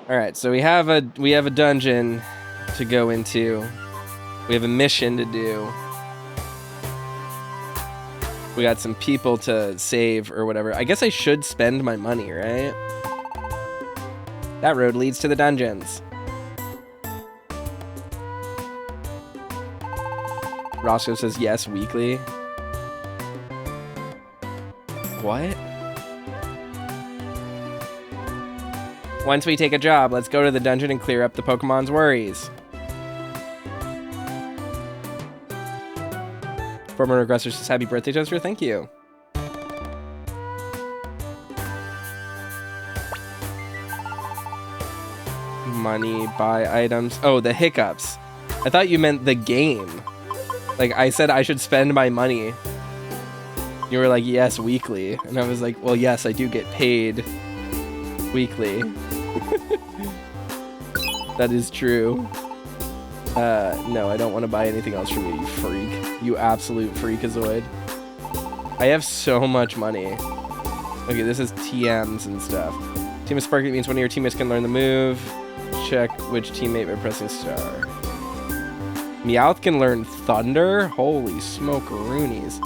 All right, so we have a dungeon to go into. We have a mission to do. We got some people to save or whatever. I guess I should spend my money, right? That road leads to the dungeons. Roscoe says yes weekly. What? Once we take a job, let's go to the dungeon and clear up the Pokemon's worries. Former Regressor says happy birthday, Toaster. Thank you. Money, buy items. Oh, the hiccups. I thought you meant the game. Like, I said I should spend my money. You were like, yes, weekly. And I was like, well, yes, I do get paid weekly. That is true. No, I don't want to buy anything else from you, you freak. You absolute freakazoid. I have so much money. Okay, this is TMs and stuff. Team of Sparklet means one of your teammates can learn the move. Check which teammate by pressing star. Meowth can learn Thunder? Holy smoke-a-roonies.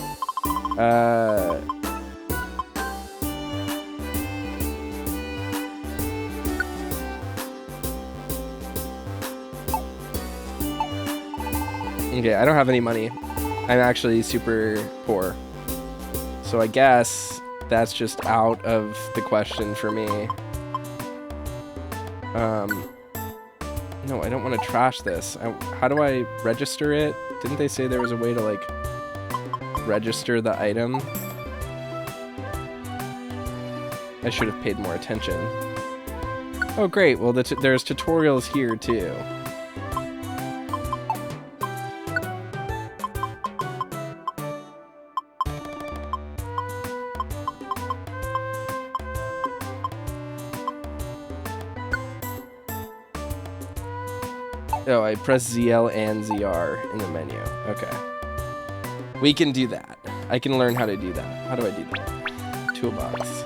Okay, I don't have any money. I'm actually super poor. So I guess that's just out of the question for me. No, I don't want to trash this. How do I register it? Didn't they say there was a way to, like, register the item? I should have paid more attention. Oh, great. Well, there's tutorials here, too. Oh, I press ZL and ZR in the menu. Okay. We can do that. I can learn how to do that. How do I do that? Toolbox.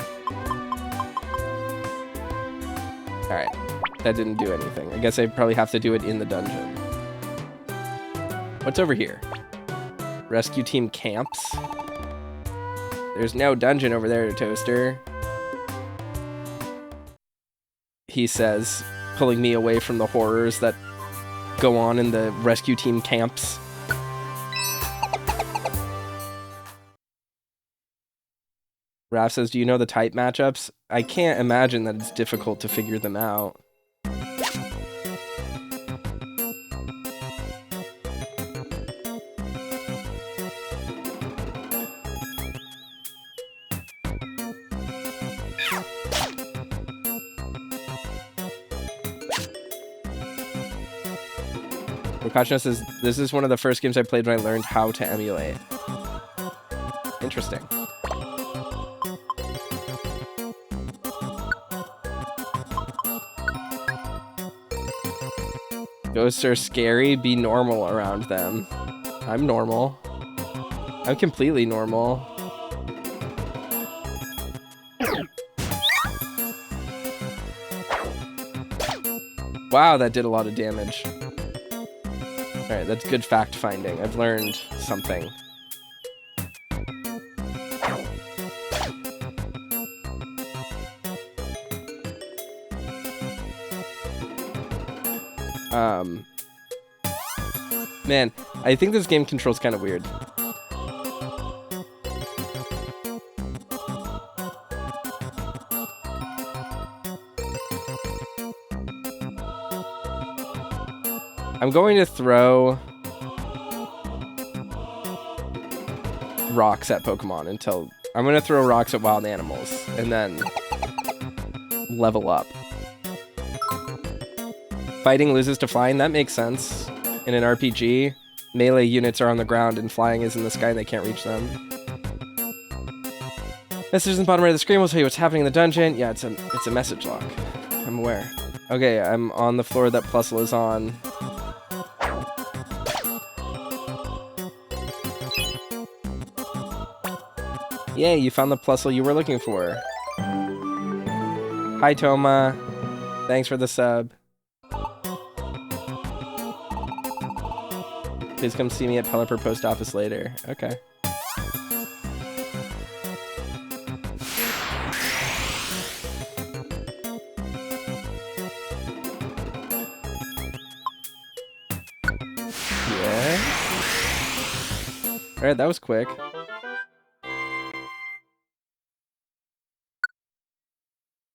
Alright. That didn't do anything. I guess I probably have to do it in the dungeon. What's over here? Rescue team camps? There's no dungeon over there, Toaster. He says, pulling me away from the horrors that go on in the rescue team camps. Raph says, do you know the type matchups? I can't imagine that it's difficult to figure them out. Pikachu says, this is one of the first games I played when I learned how to emulate. Interesting. Ghosts are scary, be normal around them. I'm normal. I'm completely normal. Wow, that did a lot of damage. Alright, that's good fact-finding. I've learned something. Man, I think this game controls kind of weird. I'm going to throw rocks at Pokemon until... I'm going to throw rocks at wild animals and then level up. Fighting loses to flying, that makes sense. In an RPG, melee units are on the ground and flying is in the sky and they can't reach them. Messages in the bottom right of the screen will tell you what's happening in the dungeon. Yeah, it's a message log. I'm aware. Okay, I'm on the floor that Plusle is on. Yay, you found the Plusle you were looking for. Hi, Toma. Thanks for the sub. Please come see me at Pelipper Post Office later. Okay. Yeah. Alright, that was quick.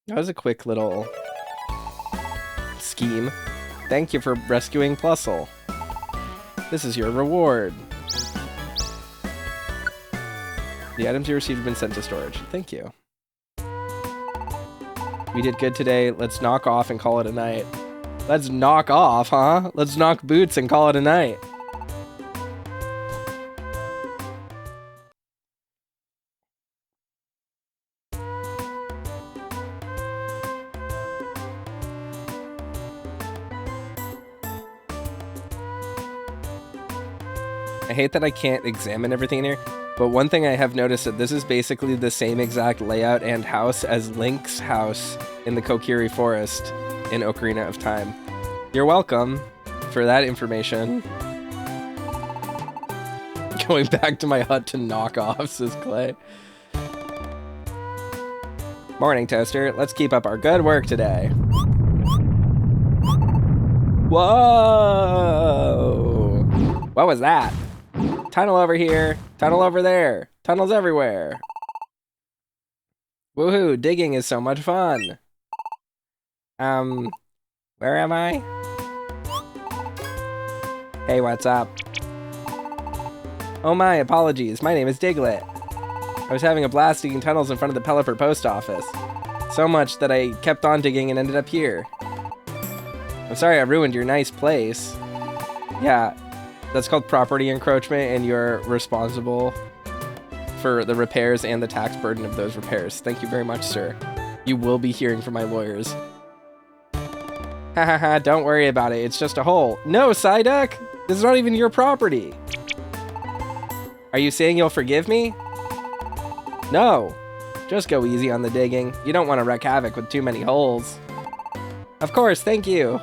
That was a quick little scheme. Thank you for rescuing Plusle. This is your reward. The items you received have been sent to storage. Thank you. We did good today. Let's knock off and call it a night. Let's knock off, huh? Let's knock boots and call it a night. I hate that I can't examine everything in here, but one thing I have noticed that this is basically the same exact layout and house as Link's house in the Kokiri Forest in Ocarina of Time. You're welcome for that information. Going back to my hut to knock off, says Clay. Morning, Toaster. Let's keep up our good work today. Whoa! What was that? Tunnel over here, tunnel over there, tunnels everywhere. Woohoo, digging is so much fun. Where am I? Hey, what's up? Oh my, apologies, my name is Diglett. I was having a blast digging tunnels in front of the Pelipper post office. So much that I kept on digging and ended up here. I'm sorry I ruined your nice place. Yeah. That's called property encroachment, and you're responsible for the repairs and the tax burden of those repairs. Thank you very much, sir. You will be hearing from my lawyers. Ha ha ha, don't worry about it. It's just a hole. No, Psyduck! This is not even your property. Are you saying you'll forgive me? No. Just go easy on the digging. You don't want to wreak havoc with too many holes. Of course, thank you.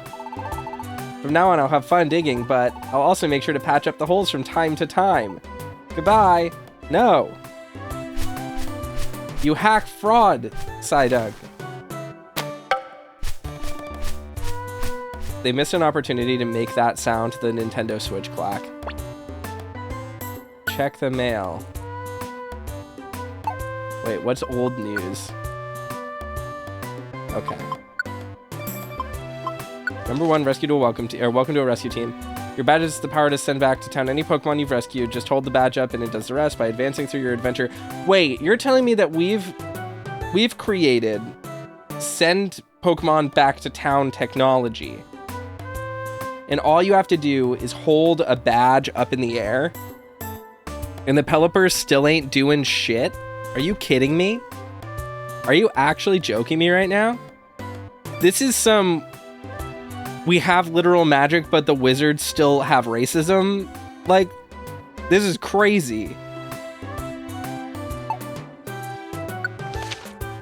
From now on, I'll have fun digging, but I'll also make sure to patch up the holes from time to time. Goodbye. No. You hack fraud, Psyduck. They missed an opportunity to make that sound the Nintendo Switch clack. Check the mail. Wait, what's old news? Okay. Number 1, rescue to a welcome to a rescue team. Your badge is the power to send back to town any Pokemon you've rescued. Just hold the badge up and it does the rest by advancing through your adventure. Wait, you're telling me that we've created send Pokemon back to town technology, and all you have to do is hold a badge up in the air, and the Pelipper still ain't doing shit? Are you kidding me? Are you actually joking me right now? This is some... We have literal magic, but the wizards still have racism? Like, this is crazy.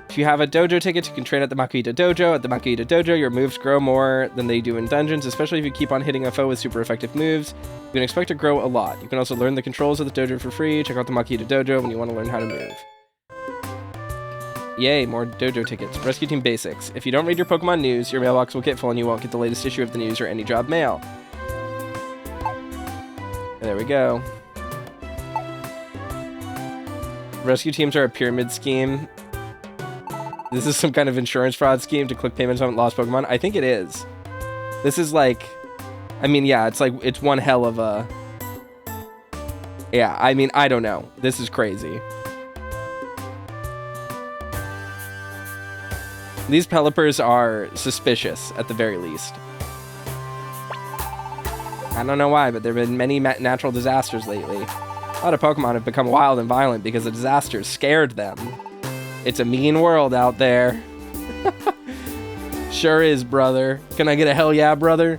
If you have a dojo ticket, you can train at the Makuhita Dojo. At the Makuhita Dojo, your moves grow more than they do in dungeons, especially if you keep on hitting a foe with super effective moves. You can expect to grow a lot. You can also learn the controls of the dojo for free. Check out the Makuhita Dojo when you want to learn how to move. Yay, more dojo tickets. Rescue Team Basics. If you don't read your Pokemon news, your mailbox will get full and you won't get the latest issue of the news or any job mail. There we go. Rescue teams are a pyramid scheme. This is some kind of insurance fraud scheme to collect payments on lost Pokemon. I think it is. This is like... I mean, yeah, it's one hell of a... Yeah, I mean, I don't know. This is crazy. These Pelippers are suspicious, at the very least. I don't know why, but there have been many natural disasters lately. A lot of Pokemon have become wild and violent because the disasters scared them. It's a mean world out there. Sure is, brother. Can I get a hell yeah, brother?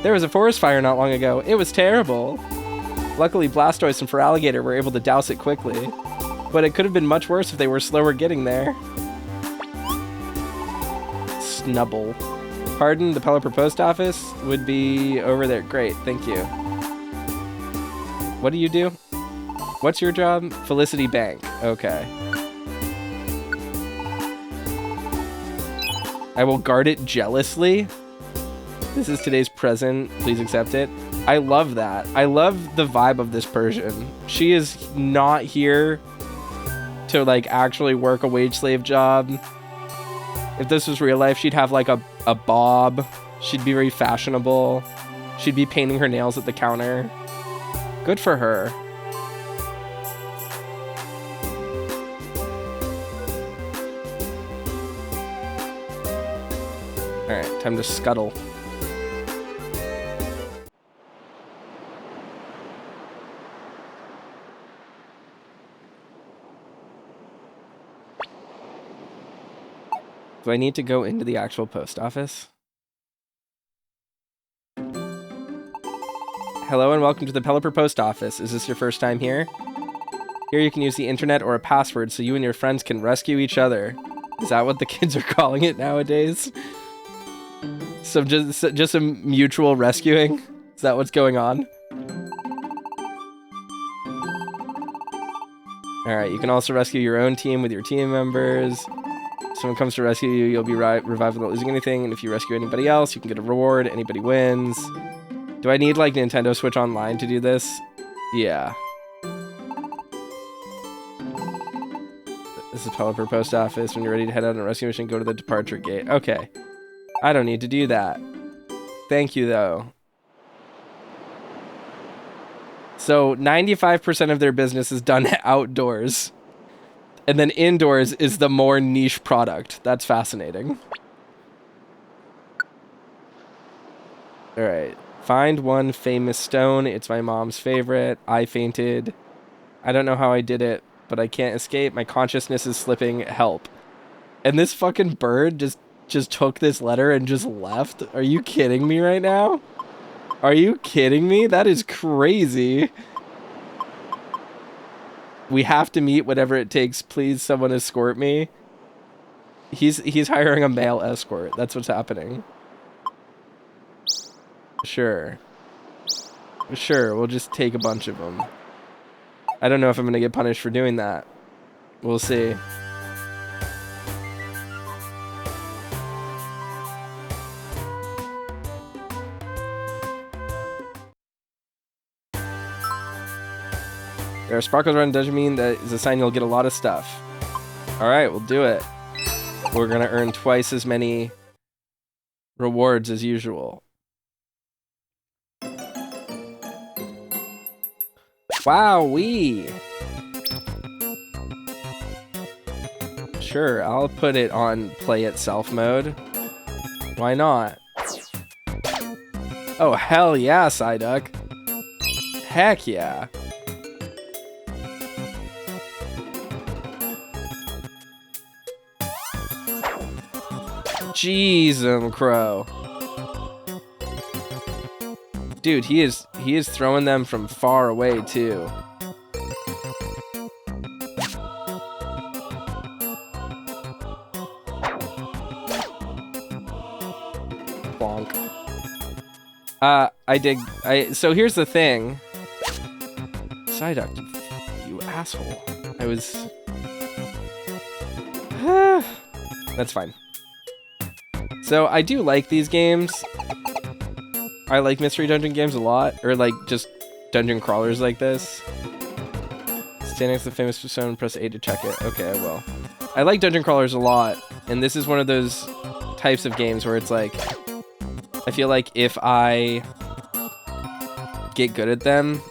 There was a forest fire not long ago. It was terrible. Luckily, Blastoise and Feraligatr were able to douse it quickly. But it could have been much worse if they were slower getting there. Snubble. Pardon, the Pelipper post office would be over there. Great, thank you. What do you do? What's your job? Felicity Bank. Okay. I will guard it jealously. This is today's present. Please accept it. I love that. I love the vibe of this Persian. She is not here to like actually work a wage slave job. If this was real life, she'd have like a bob. She'd be very fashionable. She'd be painting her nails at the counter. Good for her. Alright, time to scuttle. Do I need to go into the actual post office? Hello and welcome to the Pelipper Post Office. Is this your first time here? Here you can use the internet or a password so you and your friends can rescue each other. Is that what the kids are calling it nowadays? So just a mutual rescuing? Is that what's going on? Alright, you can also rescue your own team with your team members. If someone comes to rescue you, you'll be revived without losing anything, and if you rescue anybody else, you can get a reward. Anybody wins. Do I need, like, Nintendo Switch Online to do this? Yeah. This is Pelipper Post Office. When you're ready to head out on a rescue mission, go to the departure gate. Okay. I don't need to do that. Thank you, though. So, 95% of their business is done outdoors. And then indoors is the more niche product. That's fascinating. Alright. Find one famous stone. It's my mom's favorite. I fainted. I don't know how I did it, but I can't escape. My consciousness is slipping. Help. And this fucking bird just took this letter and just left. Are you kidding me right now? Are you kidding me? That is crazy. We have to meet whatever it takes. Please, someone escort me. He's hiring a male escort. That's what's happening. Sure. Sure, we'll just take a bunch of them. I don't know if I'm going to get punished for doing that. We'll see. There are sparkles around the dungeon, mean that is a sign you'll get a lot of stuff. Alright, we'll do it. We're gonna earn twice as many rewards as usual. Wowee! Sure, I'll put it on play itself mode. Why not? Oh, hell yeah, Psyduck. Heck yeah. Jeez, crow. Dude, he is throwing them from far away too. Bonk. So here's the thing. Psyduck, you asshole. I was... That's fine. So I do like these games. I like Mystery Dungeon games a lot. Or like just dungeon crawlers like this. Stand next to the famous stone and press A to check it. Okay, I will. I like dungeon crawlers a lot. And this is one of those types of games where it's like... I feel like if I get good at them,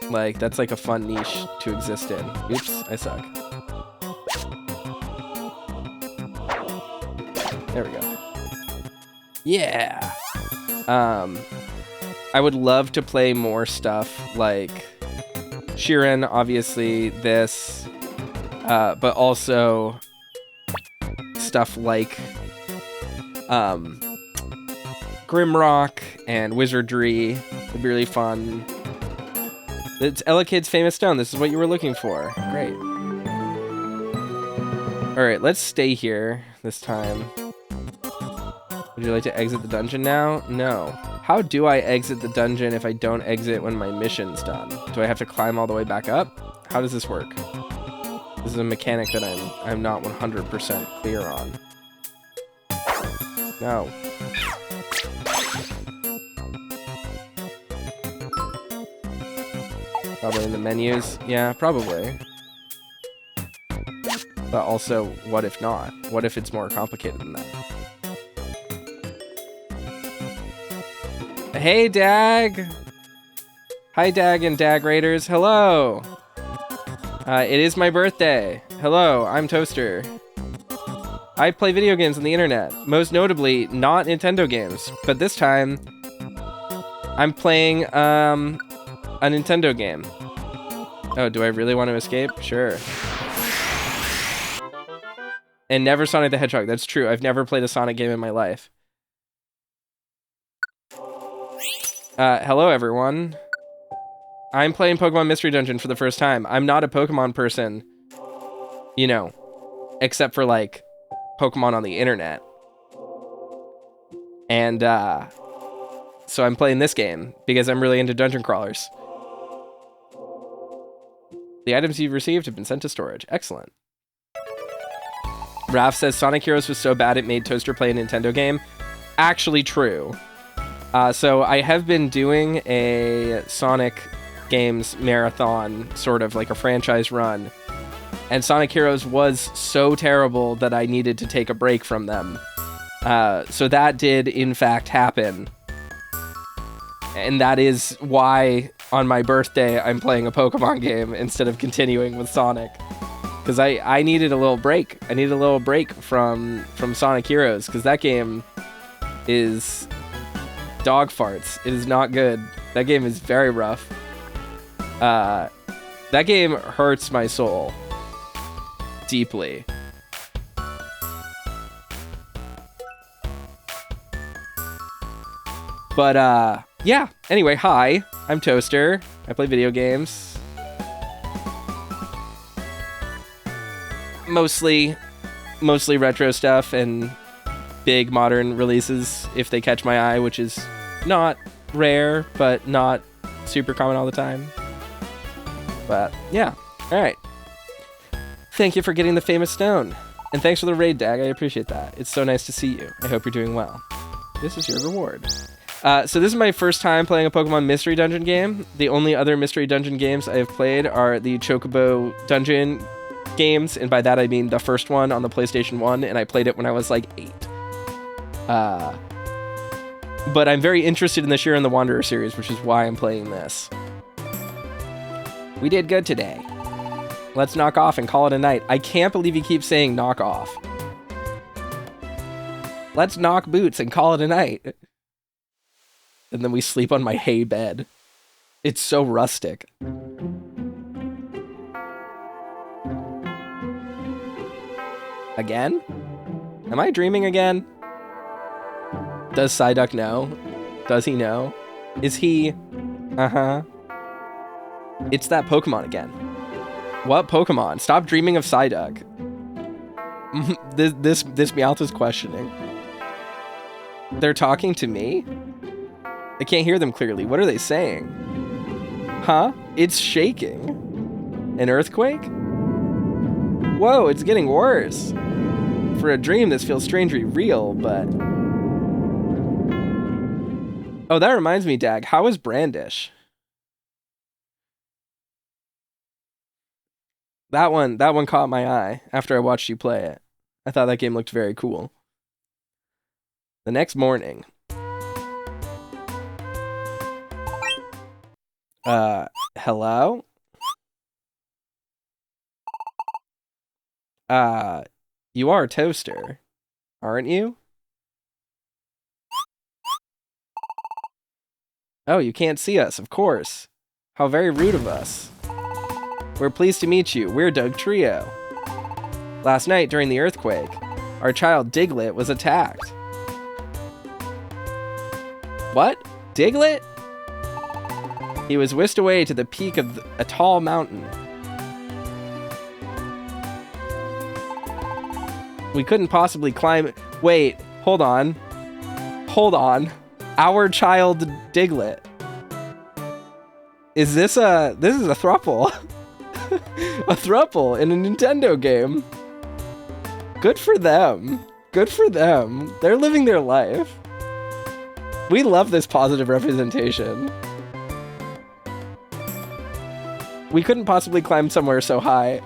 like that's like a fun niche to exist in. Oops, I suck. There we go. Yeah. I would love to play more stuff like Sheeran, obviously, this, but also stuff like Grimrock and Wizardry would be really fun. It's Ella Kid's famous stone. This is what you were looking for. Great. All right, let's stay here this time. Would you like to exit the dungeon now? No. How do I exit the dungeon if I don't exit when my mission's done? Do I have to climb all the way back up? How does this work? This is a mechanic that I'm not 100% clear on. No. Probably in the menus. Yeah, probably. But also, what if not? What if it's more complicated than that? Hey, Dag! Hi, Dag and Dag Raiders. Hello! It is my birthday. Hello, I'm Toaster. I play video games on the internet. Most notably, not Nintendo games. But this time, I'm playing, a Nintendo game. Oh, do I really want to escape? Sure. And never Sonic the Hedgehog. That's true. I've never played a Sonic game in my life. Hello, everyone. I'm playing Pokemon Mystery Dungeon for the first time. I'm not a Pokemon person, you know, except for, like, Pokemon on the internet. And, so I'm playing this game because I'm really into dungeon crawlers. The items you've received have been sent to storage. Excellent. Raph says Sonic Heroes was so bad it made Toaster play a Nintendo game. Actually true. So I have been doing a Sonic games marathon, sort of like a franchise run. And Sonic Heroes was so terrible that I needed to take a break from them. So that did, in fact, happen. And that is why, on my birthday, I'm playing a Pokemon game instead of continuing with Sonic. Because I needed a little break. I needed a little break from Sonic Heroes, because that game is dog farts. It is not good. That game is very rough. That game hurts my soul deeply. But, yeah. Anyway, hi. I'm Toaster. I play video games. Mostly retro stuff and big modern releases if they catch my eye, which is not rare, but not super common all the time. But, yeah. Alright. Thank you for getting the famous stone. And thanks for the raid, Dag. I appreciate that. It's so nice to see you. I hope you're doing well. This is your reward. So this is my first time playing a Pokemon Mystery Dungeon game. The only other Mystery Dungeon games I have played are the Chocobo Dungeon games, and by that I mean the first one on the PlayStation 1, and I played it when I was like 8. But I'm very interested in the Shiren the Wanderer series, which is why I'm playing this. We did good today. Let's knock off and call it a night. I can't believe you keep saying knock off. Let's knock boots and call it a night. And then we sleep on my hay bed. It's so rustic. Again? Am I dreaming again? Does Psyduck know? Does he know? Is he? Uh-huh. It's that Pokemon again. What Pokemon? Stop dreaming of Psyduck. This Meowth is questioning. They're talking to me? I can't hear them clearly. What are they saying? Huh? It's shaking. An earthquake? Whoa, it's getting worse. For a dream, this feels strangely real, but... Oh, that reminds me, Dag. How is Brandish? That one caught my eye after I watched you play it. I thought that game looked very cool. The next morning. Hello? You are Toaster, aren't you? Oh, you can't see us, of course. How very rude of us. We're pleased to meet you. We're Doug Trio. Last night, during the earthquake, our child Diglett was attacked. What? Diglett? He was whisked away to the peak of a tall mountain. We couldn't possibly climb... Wait, hold on. Hold on. Our child Diglett. Is this a... This is a throuple. A throuple in a Nintendo game. Good for them. Good for them. They're living their life. We love this positive representation. We couldn't possibly climb somewhere so high.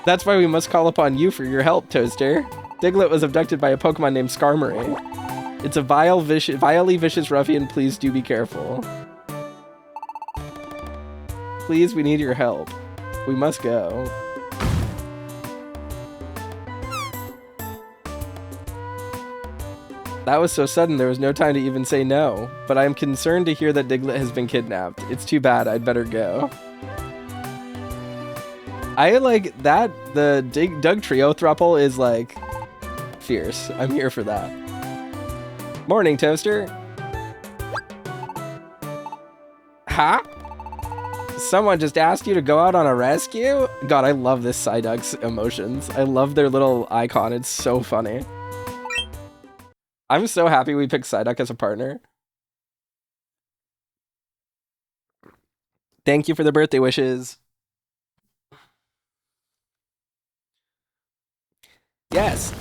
That's why we must call upon you for your help, Toaster. Diglett was abducted by a Pokemon named Skarmory. It's a vilely vicious ruffian. Please do be careful. Please, we need your help. We must go. That was so sudden, there was no time to even say no. But I am concerned to hear that Diglett has been kidnapped. It's too bad, I'd better go. I like that. The Doug Trio throuple is like fierce. I'm here for that. Morning, Toaster. Huh? Someone just asked you to go out on a rescue? God, I love this Psyduck's emotions. I love their little icon. It's so funny. I'm so happy we picked Psyduck as a partner. Thank you for the birthday wishes. Yes.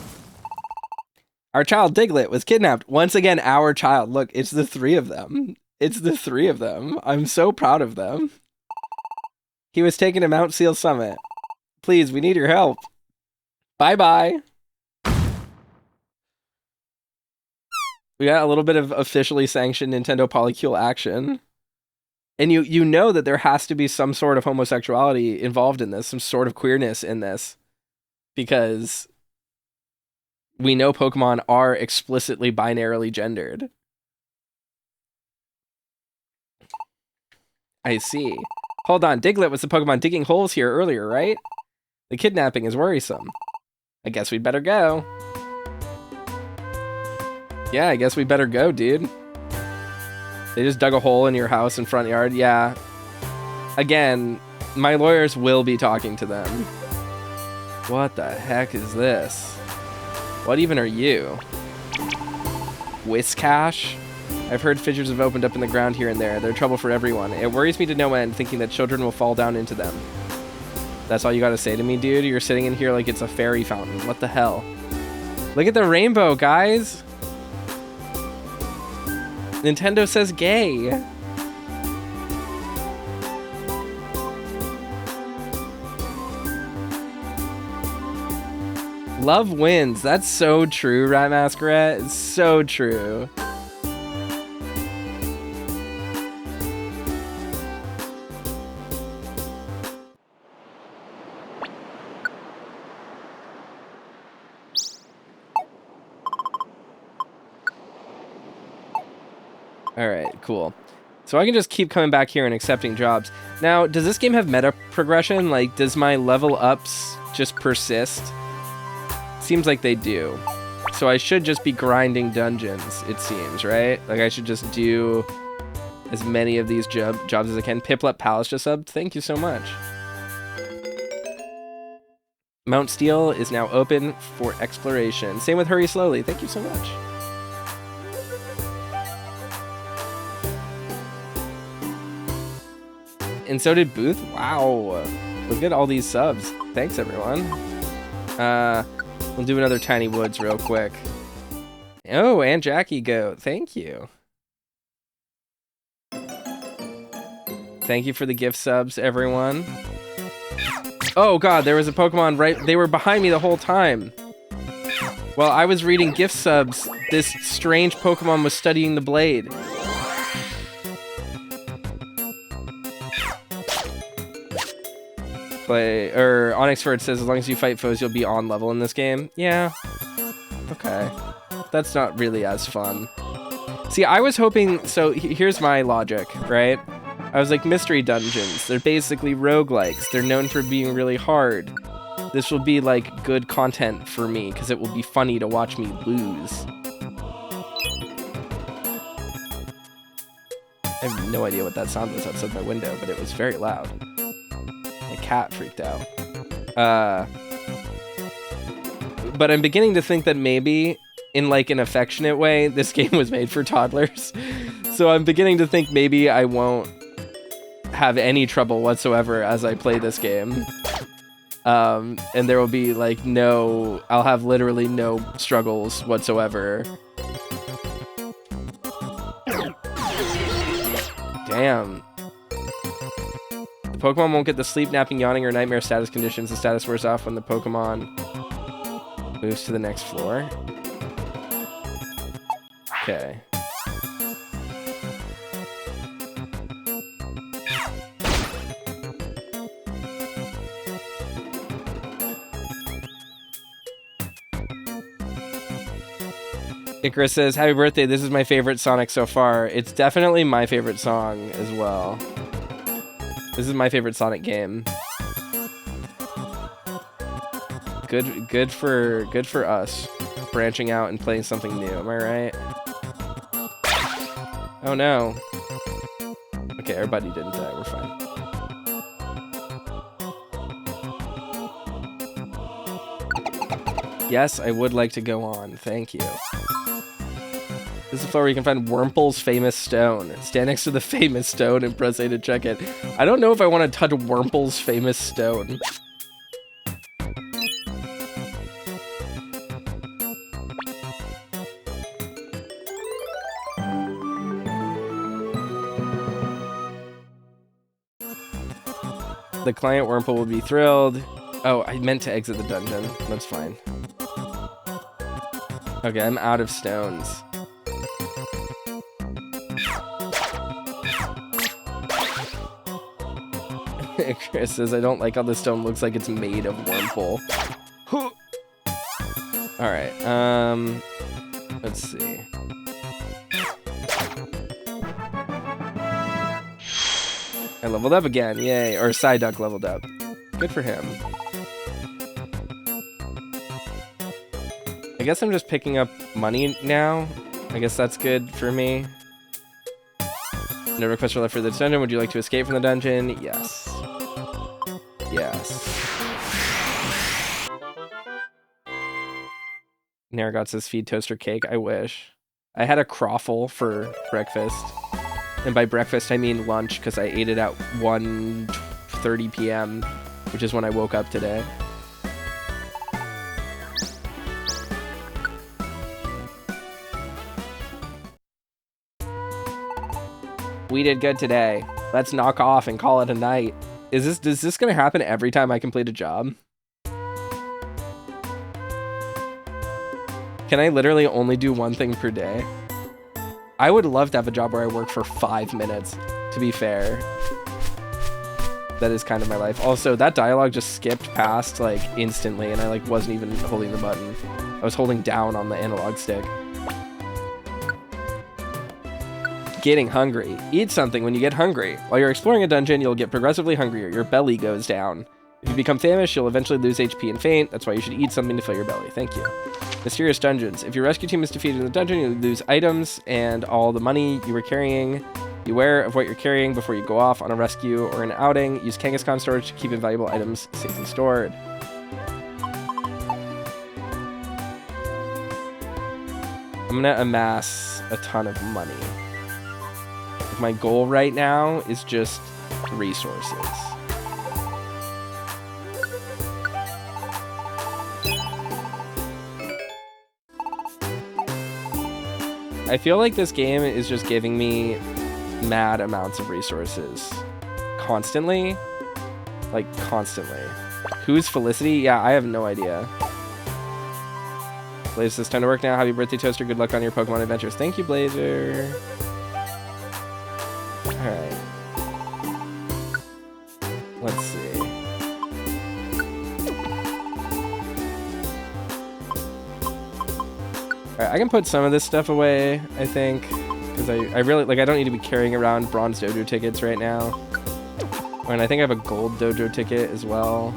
Our child Diglett was kidnapped. Once again, our child. Look, it's the three of them. It's the three of them. I'm so proud of them. He was taken to Mount Seal Summit. Please, we need your help. Bye-bye. We got a little bit of officially sanctioned Nintendo Polycule action. And you know that there has to be some sort of homosexuality involved in this, some sort of queerness in this. Because we know Pokemon are explicitly binarily gendered. I see. Hold on, Diglett was the Pokemon digging holes here earlier, right? The kidnapping is worrisome. I guess we'd better go. Yeah, I guess we better go, dude. They just dug a hole in your house and front yard. Yeah. Again, my lawyers will be talking to them. What the heck is this? What even are you? Whiscash? I've heard fissures have opened up in the ground here and there. They're trouble for everyone. It worries me to no end, thinking that children will fall down into them. That's all you gotta say to me, dude? You're sitting in here like it's a fairy fountain. What the hell? Look at the rainbow, guys! Nintendo says gay. Love wins. That's so true, Rat Masquerade. It's so true. Alright, cool. So I can just keep coming back here and accepting jobs. Now, does this game have meta progression? Like, does my level ups just persist? Seems like they do. So I should just be grinding dungeons, it seems, right? Like, I should just do as many of these jobs as I can. Piplup Palace just subbed. Thank you so much. Mount Steel is now open for exploration. Same with Hurry Slowly. Thank you so much. And so did Booth. Wow. Look at all these subs. Thanks, everyone. We'll do another Tiny Woods real quick. Oh, and Jackie Goat. Thank you. Thank you for the gift subs, everyone. Oh, God, there was a Pokemon right... They were behind me the whole time. While I was reading gift subs, this strange Pokemon was studying the blade. Onyx Ford says, as long as you fight foes, you'll be on level in this game. Yeah. Okay. That's not really as fun. See, I was hoping... So, here's my logic, right? I was like, Mystery Dungeons. They're basically roguelikes. They're known for being really hard. This will be, like, good content for me, because it will be funny to watch me lose. I have no idea what that sound was outside my window, but it was very loud. My cat freaked out. But I'm beginning to think that maybe in like an affectionate way, this game was made for toddlers. So I'm beginning to think maybe I won't have any trouble whatsoever as I play this game. And there will be like I'll have literally no struggles whatsoever. Damn. The Pokemon won't get the sleep, napping, yawning, or nightmare status conditions. The status wears off when the Pokemon moves to the next floor. Okay. Icarus says, happy birthday, this is my favorite Sonic so far. It's definitely my favorite song as well. This is my favorite Sonic game. Good for us. Branching out and playing something new, am I right? Oh no. Okay, everybody didn't die, we're fine. Yes, I would like to go on, thank you. This is the floor where you can find Wurmple's famous stone. Stand next to the famous stone and press A to check it. I don't know if I want to touch Wurmple's famous stone. The client Wurmple will be thrilled. Oh, I meant to exit the dungeon. That's fine. Okay, I'm out of stones. Chris says, I don't like how the stone looks like it's made of Wurmple. Alright, let's see. I leveled up again, yay. Or Psyduck leveled up. Good for him. I guess I'm just picking up money now. I guess that's good for me. No request for left for this dungeon. Would you like to escape from the dungeon? Yes. Yes. Naragot says feed toaster cake. I wish. I had a croffle for breakfast. And by breakfast, I mean lunch, because I ate it at 1:30 p.m., which is when I woke up today. We did good today. Let's knock off and call it a night. Is this gonna happen every time I complete a job? Can I literally only do one thing per day? I would love to have a job where I work for 5 minutes, to be fair. That is kind of my life. Also, that dialogue just skipped past, like, instantly, and I, like, wasn't even holding the button. I was holding down on the analog stick. Getting hungry. Eat something when you get hungry. While you're exploring a dungeon, you'll get progressively hungrier. Your belly goes down. If you become famished, you'll eventually lose HP and faint. That's why you should eat something to fill your belly. Thank you. Mysterious dungeons. If your rescue team is defeated in the dungeon, you lose items and all the money you were carrying. Beware of what you're carrying before you go off on a rescue or an outing. Use Kangaskhan storage to keep invaluable items safely stored. I'm gonna amass a ton of money. My goal right now is just resources. I feel like this game is just giving me mad amounts of resources. Constantly. Like, constantly. Who's Felicity? Yeah, I have no idea. Blaze says, time to work now. Happy birthday, Toaster. Good luck on your Pokemon adventures. Thank you, Blazer. Alright. Let's see. Alright, I can put some of this stuff away, I think. Because I really, like, I don't need to be carrying around bronze dojo tickets right now. And I think I have a gold dojo ticket as well.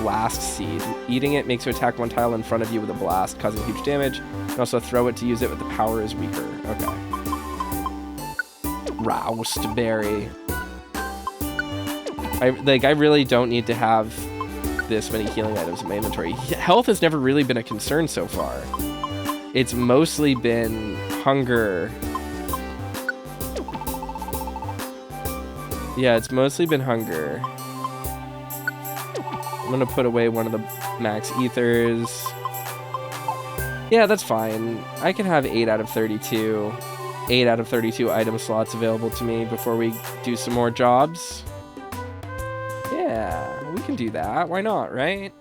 Blast Seed. Eating it makes you attack one tile in front of you with a blast, causing huge damage. You can also throw it to use it, but the power is weaker. Okay. Roust Berry. I really don't need to have this many healing items in my inventory. Health has never really been a concern so far. It's mostly been hunger. Yeah, it's mostly been hunger. I'm gonna put away one of the max ethers. Yeah, that's fine. I can have 8 out of 32. 8 out of 32 item slots available to me before we do some more jobs. Yeah, we can do that. Why not, right?